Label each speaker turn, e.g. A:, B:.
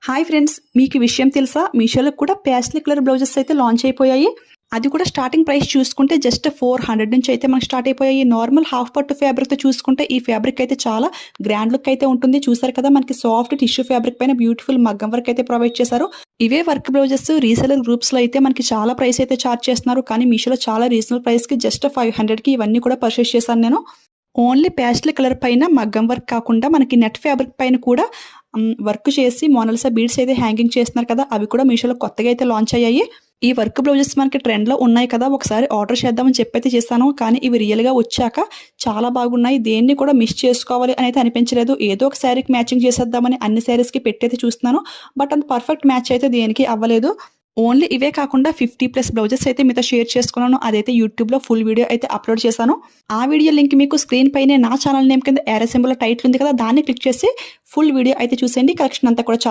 A: Hi friends, మీకు ఈ విషయం తెలుసా? మీషోలో కూడా పేస్టల్ కలర్ బ్లౌజెస్ అయితే లాంచ్ అయిపోయాయి. అది కూడా స్టార్టింగ్ ప్రైస్ చూసుకుంటే జస్ట్ 400 నుంచి అయితే మనకు స్టార్ట్ అయిపోయాయి. నార్మల్ హాఫ్ పట్టు ఫ్యాబ్రిక్తో చూసుకుంటే ఈ ఫ్యాబ్రిక్ అయితే చాలా గ్రాండ్ లుక్ అయితే ఉంటుంది. చూసారు కదా, మనకి సాఫ్ట్ టిష్యూ ఫ్యాబ్రిక్ పైన బ్యూటిఫుల్ మగ్గం వర్క్ అయితే ప్రొవైడ్ చేశారు. ఇవే వర్క్ బ్లౌజెస్ రీసెలర్ గ్రూప్స్లో అయితే మనకి చాలా ప్రైస్ అయితే చార్జ్ చేస్తున్నారు. కానీ మీషోలో చాలా రీజనబుల్ ప్రైస్కి జస్ట్ 500కి ఇవన్నీ కూడా పర్చేస్ చేశాను నేను. ఓన్లీ పేస్టల్ కలర్ పైన మగ్గం వర్క్ కాకుండా మనకి నెట్ ఫ్యాబ్రిక్ పైన కూడా వర్క్ చేసి మోనాలిసా బీడ్స్ అయితే హ్యాంగింగ్ చేస్తున్నారు కదా, అవి కూడా మీషోలో కొత్తగా అయితే లాంచ్ అయ్యాయి. ఈ వర్క్ బ్లౌజెస్ మనకి ట్రెండ్లో ఉన్నాయి కదా, ఒకసారి ఆర్డర్ చేద్దామని చెప్పైతే చేశాను. కానీ ఇవి రియల్గా వచ్చాక చాలా బాగున్నాయి. దేన్ని కూడా మిస్ చేసుకోవాలి అని అయితే అనిపించలేదు. ఏదో ఒక శారీకి మ్యాచింగ్ చేసేద్దామని అన్ని శారీస్కి పెట్టయితే చూస్తున్నాను. బట్ అంత పర్ఫెక్ట్ మ్యాచ్ అయితే దేనికి అవ్వలేదు. ఓన్లీ ఇవే కాకుండా 50+ బ్లౌజెస్ అయితే మీతో షేర్ చేసుకున్నాను. అదైతే యూట్యూబ్లో ఫుల్ వీడియో అయితే అప్లోడ్ చేశాను. ఆ వీడియో లింక్ మీకు స్క్రీన్ పైనే నా ఛానల్ నేమ్ కింద ఏరో సింబల్ టైటిల్ ఉంది కదా, దాన్ని క్లిక్ చేసి ఫుల్ వీడియో అయితే చూసేయండి. కలెక్షన్ అంతా కూడా చాలా